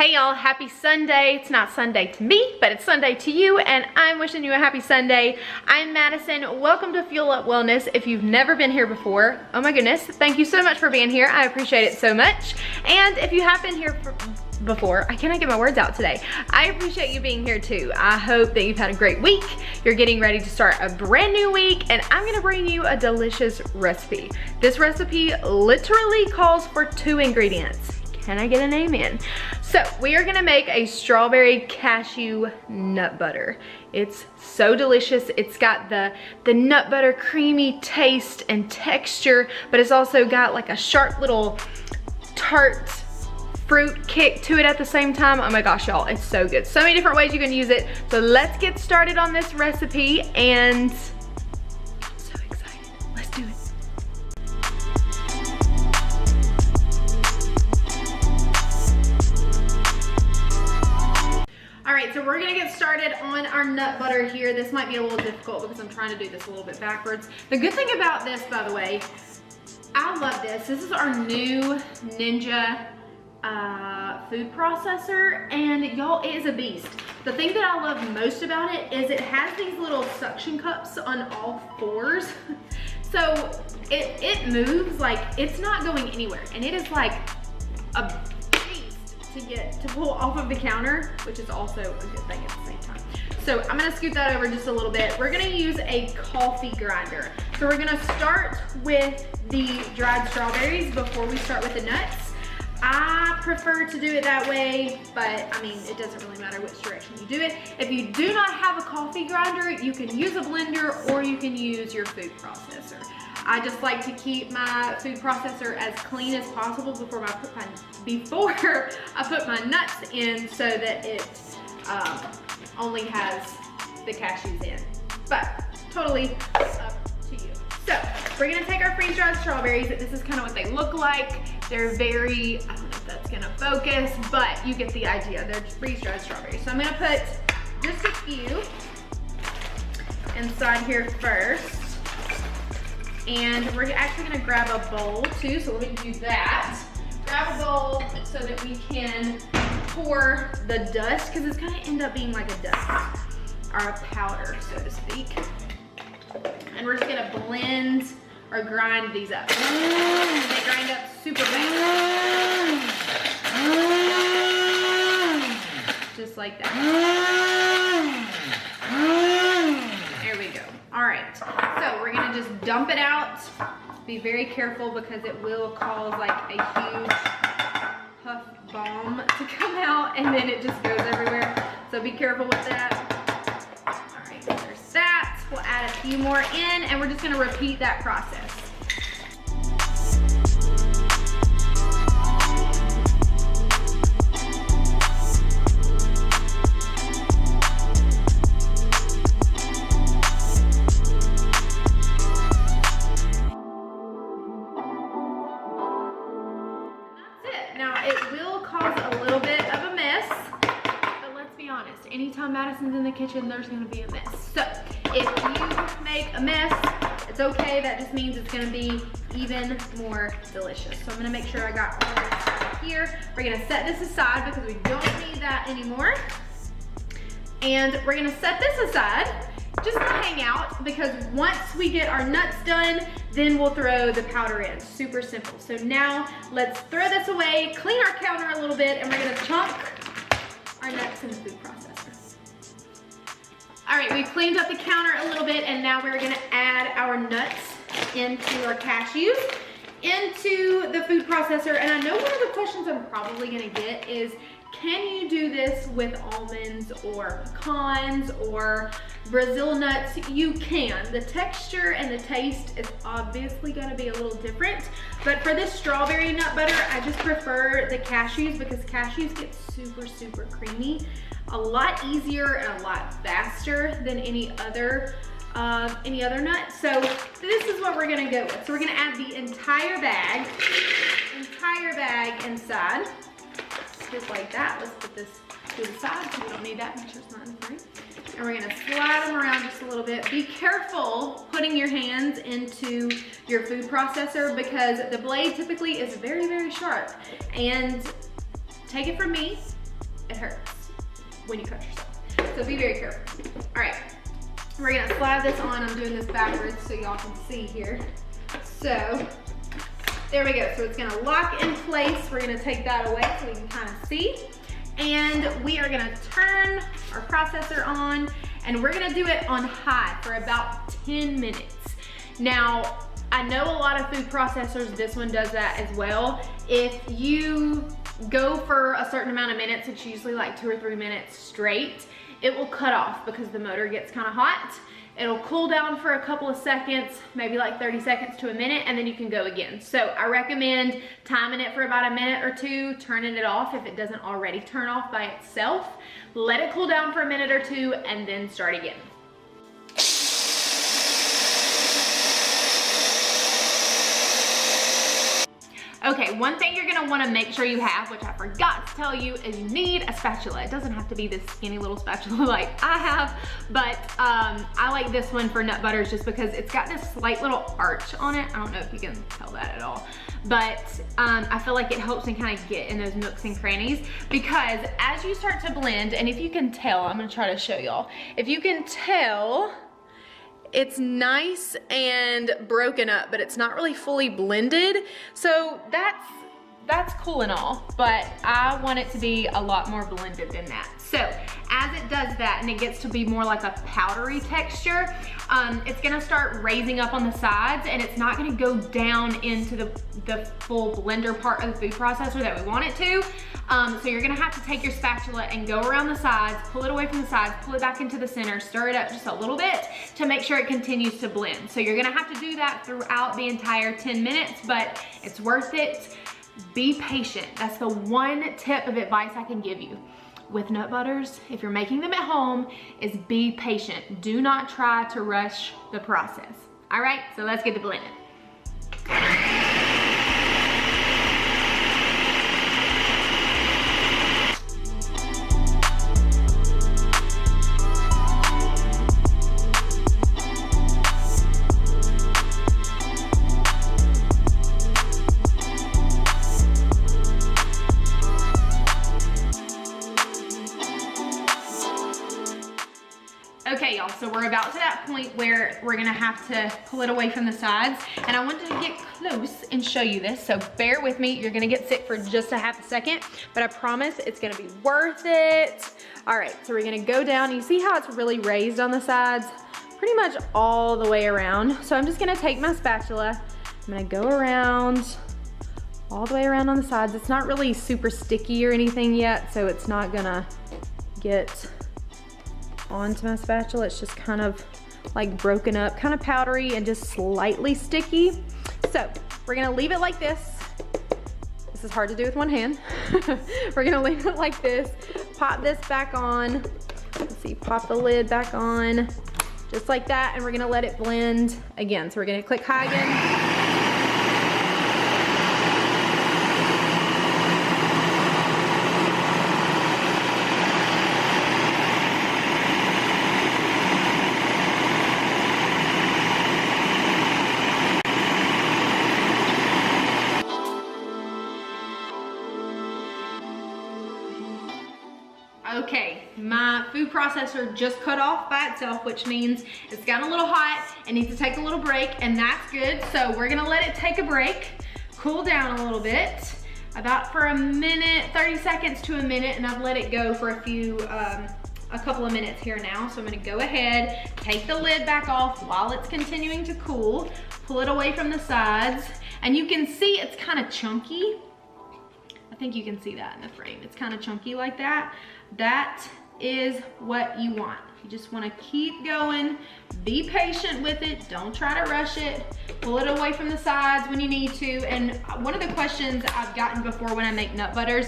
Hey y'all, happy Sunday. It's not Sunday to me, but it's Sunday to you, and I'm wishing you a happy Sunday. I'm Madison. Welcome to Fuel Up Wellness. If you've never been here before, oh my goodness, thank you so much for being here. I appreciate it so much. And if you have been here before, I cannot get my words out today. I appreciate you being here too. I hope that you've had a great week. You're getting ready to start a brand new week, and I'm gonna bring you a delicious recipe. This recipe literally calls for 2 ingredients. Can I get an amen? So we are gonna make a strawberry cashew nut butter. It's so delicious. It's got the nut butter creamy taste and texture, but it's also got like a sharp little tart fruit kick to it at the same time. Oh my gosh, y'all, it's so good. So many different ways you can use it. So let's get started on this recipe, and I'm so excited. Let's do it. All right, so we're gonna get started on our nut butter here. This might be a little difficult because I'm trying to do this a little bit backwards. The good thing about this, by the way, I love this. This is our new Ninja food processor, and y'all, it is a beast. The thing that I love most about it is it has these little suction cups on all 4s. So it moves like it's not going anywhere, and it is like a to pull off of the counter, which is also a good thing at the same time. So I'm gonna scoot that over just a little bit. We're gonna use a coffee grinder. So we're gonna start with the dried strawberries before we start with the nuts. I prefer to do it that way, but I mean, it doesn't really matter which direction you do it. If you do not have a coffee grinder, you can use a blender or you can use your food processor. I just like to keep my food processor as clean as possible before I put my nuts in, so that it only has the cashews in. But totally up to you. So we're gonna take our freeze-dried strawberries. This is kind of what they look like. They're very, I don't know if that's gonna focus, but you get the idea. They're freeze-dried strawberries. So I'm gonna put just a few inside here first. And we're actually gonna grab a bowl too, so we can do that. Grab a bowl so that we can pour the dust, because it's gonna end up being like a dust, or a powder, so to speak. And we're just gonna blend or grind these up. They grind up super fast. Just like that. There we go. All right, so we're gonna just dump it out. Be very careful because it will cause like a huge puff bomb to come out, and then it just goes everywhere. So be careful with that. All right, there's that. We'll add a few more in, and we're just gonna repeat that process. Anytime Madison's in the kitchen, there's gonna be a mess. So if you make a mess, it's okay. That just means it's gonna be even more delicious. So I'm gonna make sure I got all this out here. We're gonna set this aside because we don't need that anymore. And we're gonna set this aside just to hang out, because once we get our nuts done, then we'll throw the powder in. Super simple. So now let's throw this away, clean our counter a little bit, and we're gonna chunk our nuts in the food processor. All right, we've cleaned up the counter a little bit, and now we're gonna add our nuts into our cashews into the food processor. And I know one of the questions I'm probably gonna get is, can you do this with almonds or pecans or Brazil nuts? You can. The texture and the taste is obviously gonna be a little different, but for this strawberry nut butter, I just prefer the cashews because cashews get super, super creamy. A lot easier and a lot faster than any other nut. So this is what we're gonna go with. So we're gonna add the entire bag inside, just like that. Let's put this to the side because we don't need that. Make sure it's not in the frame. And we're gonna slide them around just a little bit. Be careful putting your hands into your food processor because the blade typically is very, very sharp. And take it from me, it hurts when you cut yourself. So be very careful. All right, we're gonna slide this on. I'm doing this backwards so y'all can see here. So there we go. So it's gonna lock in place. We're gonna take that away so we can kind of see. And we are gonna turn our processor on, and we're gonna do it on high for about 10 minutes. Now, I know a lot of food processors, this one does that as well. If you go for a certain amount of minutes, it's usually like 2 or 3 minutes straight, it will cut off because the motor gets kind of hot. It'll cool down for a couple of seconds, maybe like 30 seconds to a minute, and then you can go again. So I recommend timing it for about a minute or two, turning it off if it doesn't already turn off by itself. Let it cool down for a minute or two, and then start again. Okay, one thing you're gonna wanna make sure you have, which I forgot to tell you, is you need a spatula. It doesn't have to be this skinny little spatula like I have, but I like this one for nut butters just because it's got this slight little arch on it. I don't know if you can tell that at all, but I feel like it helps me kind of get in those nooks and crannies, because as you start to blend, and if you can tell, I'm gonna try to show y'all. If you can tell, it's nice and broken up, but it's not really fully blended. So that's cool and all, but I want it to be a lot more blended than that. So as it does that and it gets to be more like a powdery texture, it's gonna start raising up on the sides, and it's not gonna go down into the full blender part of the food processor that we want it to. So you're gonna have to take your spatula and go around the sides, pull it away from the sides, pull it back into the center, stir it up just a little bit to make sure it continues to blend. So you're gonna have to do that throughout the entire 10 minutes, but it's worth it. Be patient. That's the one tip of advice I can give you with nut butters, if you're making them at home, is be patient. Do not try to rush the process. All right, so let's get to blending. Okay, y'all, so we're about to that point where we're gonna have to pull it away from the sides, and I wanted to get close and show you this, so bear with me. You're gonna get sick for just a half a second, but I promise it's gonna be worth it. All right, so we're gonna go down. You see how it's really raised on the sides? Pretty much all the way around. So I'm just gonna take my spatula, I'm gonna go around, all the way around on the sides. It's not really super sticky or anything yet, so it's not gonna get onto my spatula. It's just kind of like broken up, kind of powdery and just slightly sticky. So we're gonna leave it like this. This is hard to do with one hand. We're gonna leave it like this, pop this back on. Let's see, pop the lid back on, just like that, and we're gonna let it blend again. So we're gonna click high again. Okay, my food processor just cut off by itself, which means it's gotten a little hot and needs to take a little break, and that's good. So we're gonna let it take a break, cool down a little bit, about for a minute, 30 seconds to a minute, and I've let it go for a couple of minutes here now. So I'm gonna go ahead, take the lid back off while it's continuing to cool, pull it away from the sides, and you can see it's kind of chunky. I think you can see that in the frame. It's kind of chunky like that. That is what you want. You just want to keep going, be patient with it, don't try to rush it, pull it away from the sides when you need to. And one of the questions I've gotten before when I make nut butters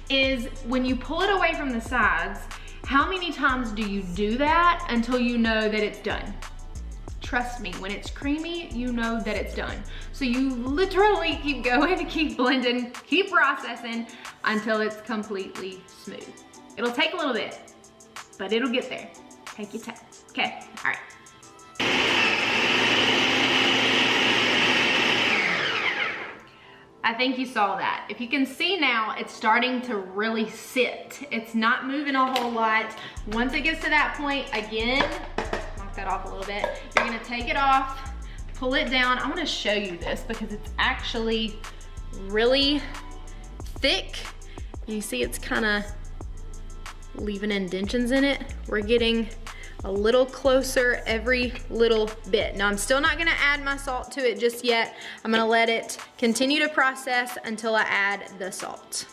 is, when you pull it away from the sides, how many times do you do that until you know that it's done? Trust me, when it's creamy, you know that it's done. So you literally keep going, keep blending, keep processing until it's completely smooth. It'll take a little bit, but it'll get there. Take your time. Okay, all right. I think you saw that. If you can see now, it's starting to really sit. It's not moving a whole lot. Once it gets to that point, again, knock that off a little bit. You're gonna take it off, pull it down. I wanna show you this because it's actually really thick. You see it's kinda leaving indentions in it. We're getting a little closer every little bit. Now I'm still not gonna add my salt to it just yet. I'm gonna let it continue to process until I add the salt.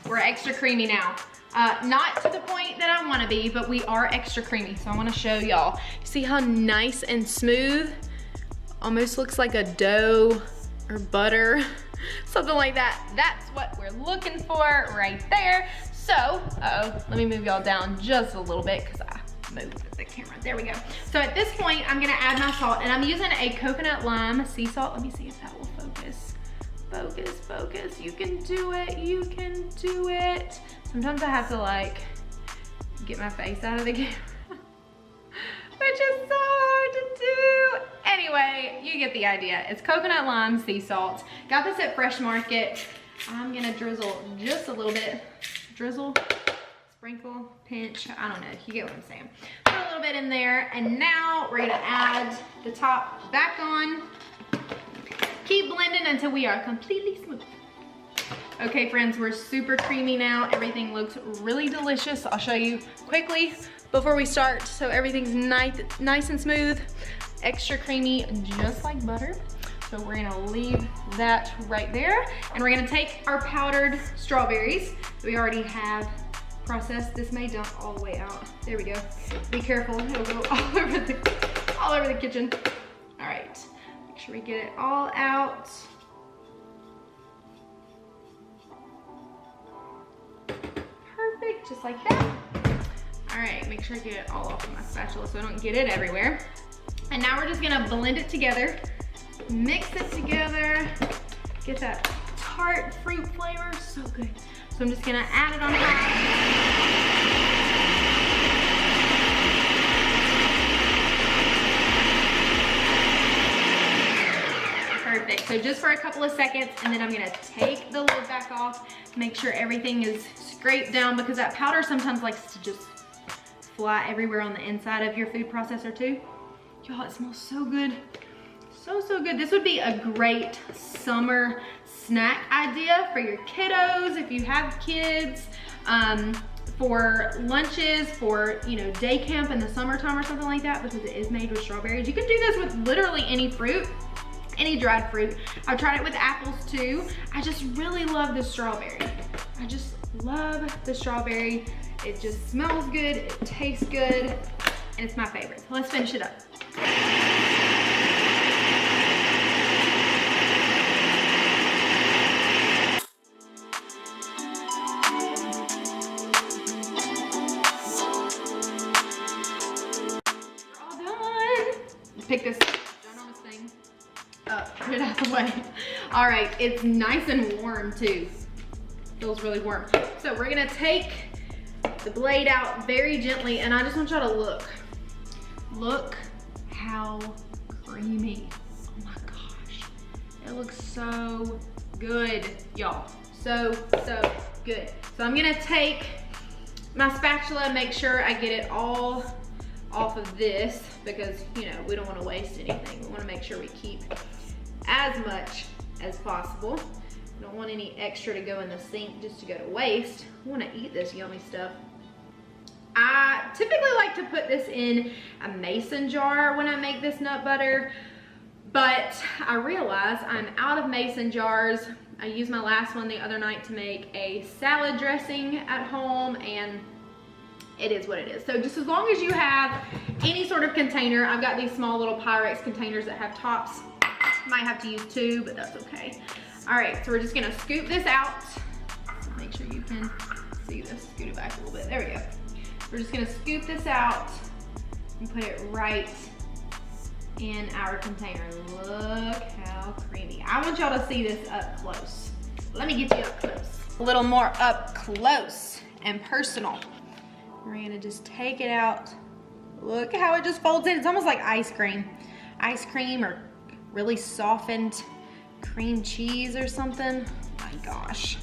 We're extra creamy now. Not to the point that I wanna be, but we are extra creamy, so I wanna show y'all. See how nice and smooth? Almost looks like a dough or butter, something like that. That's what we're looking for right there. So, let me move y'all down just a little bit because I moved the camera. There we go. So at this point, I'm gonna add my salt, and I'm using a coconut lime sea salt. Let me see if that will focus. Focus, focus. You can do it. You can do it. Sometimes I have to like get my face out of the camera, which is so hard to do. Anyway, you get the idea. It's coconut lime sea salt. Got this at Fresh Market. I'm gonna drizzle just a little bit. Drizzle, sprinkle, pinch. I don't know. You get what I'm saying. Put a little bit in there, and now we're gonna add the top back on. Keep blending until we are completely smooth. Okay, friends, we're super creamy now. Everything looks really delicious. I'll show you quickly before we start. So everything's nice and smooth, extra creamy, just like butter. So we're gonna leave that right there. And we're gonna take our powdered strawberries that we already have processed. This may dump all the way out. There we go. Be careful, it'll go all over the kitchen. All right. Make sure we get it all out. Perfect, just like that. All right, make sure I get it all off of my spatula so I don't get it everywhere. And now we're just gonna blend it together, mix it together, get that tart fruit flavor, so good. So I'm just gonna add it on top. Perfect, so just for a couple of seconds, and then I'm gonna take the lid back off, make sure everything is scraped down, because that powder sometimes likes to just fly everywhere on the inside of your food processor too. Y'all, it smells so good. So, so good. This would be a great summer snack idea for your kiddos, if you have kids, for lunches, for, you know, day camp in the summertime or something like that, because it is made with strawberries. You can do this with literally any fruit. Any dried fruit. I've tried it with apples too. I just really love the strawberry. I just love the strawberry. It just smells good, it tastes good, and it's my favorite. So let's finish it up. We're all done. Pick this ginormous thing up, put it out the way. All right, it's nice and warm too. Feels really warm. So we're gonna take the blade out very gently, and I just want y'all to look. Look how creamy. Oh my gosh. It looks so good, y'all. So, so good. So I'm gonna take my spatula, make sure I get it all off of this, because, you know, we don't wanna waste anything. We wanna make sure we keep as much as possible. We don't want any extra to go in the sink just to go to waste. We wanna eat this yummy stuff. I typically like to put this in a mason jar when I make this nut butter, but I realize I'm out of mason jars. I used my last one the other night to make a salad dressing at home, and it is what it is. So just as long as you have any sort of container, I've got these small little Pyrex containers that have tops. Might have to use two, but that's okay. All right, so we're just gonna scoop this out. Make sure you can see this, scoot it back a little bit. There we go. We're just gonna scoop this out and put it right in our container. Look how creamy. I want y'all to see this up close. Let me get you up close. a little more up close and personal. We're gonna just take it out. Look how it just folds in. It's almost like ice cream. Ice cream or really softened cream cheese or something. Oh my gosh,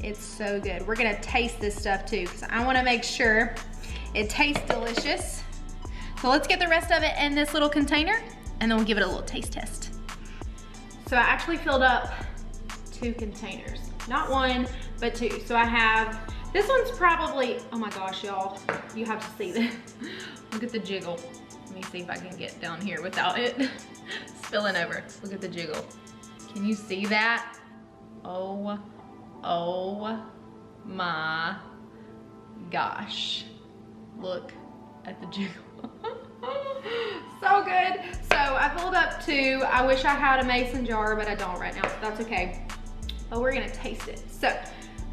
it's so good. We're gonna taste this stuff too, because I wanna make sure it tastes delicious. So let's get the rest of it in this little container and then we'll give it a little taste test. So I actually filled up 2 containers. Not 1, but 2. So I have, this one's probably, oh my gosh, y'all, you have to see this. Look at the jiggle. Let me see if I can get down here without it spilling over. Look at the jiggle. Can you see that? Oh my gosh. Look at the jiggle. So good. So I filled up 2. I wish I had a mason jar, but I don't right now, so that's okay. But we're gonna taste it. So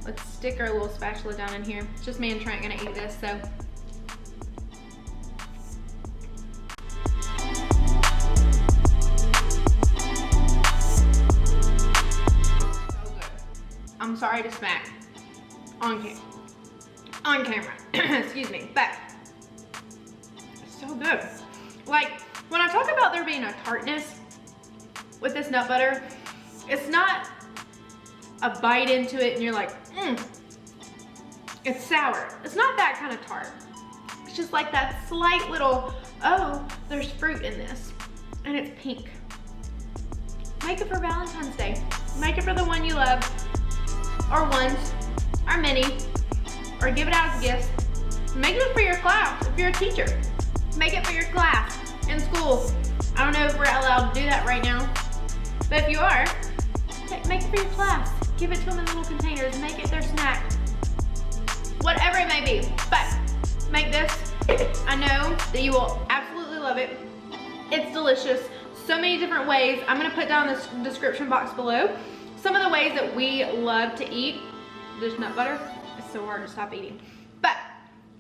let's stick our little spatula down in here. It's just me and Trent gonna eat this, so. So good. I'm sorry to smack on camera. Excuse me, but it's so good. Like, when I talk about there being a tartness with this nut butter, it's not a bite into it and you're like, it's sour. It's not that kind of tart. It's just like that slight little, oh, there's fruit in this, and it's pink. Make it for Valentine's Day. Make it for the one you love, or ones, or many, or give it out as a gift. Make it for your class if you're a teacher. Make it for your class in school. I don't know if we're allowed to do that right now, but if you are, make it for your class. Give it to them in little containers. Make it their snack. Whatever it may be, but make this. I know that you will absolutely love it. It's delicious. So many different ways. I'm gonna put down this description box below some of the ways that we love to eat this nut butter. It's so hard to stop eating, but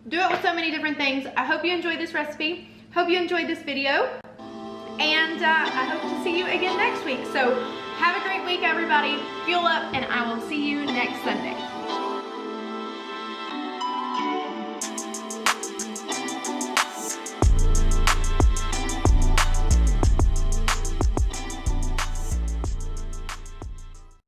do it with so many different things. I hope you enjoyed this recipe. Hope you enjoyed this video, and I hope to see you again next week. So have a great week, everybody. Fuel up, and I will see you next Sunday.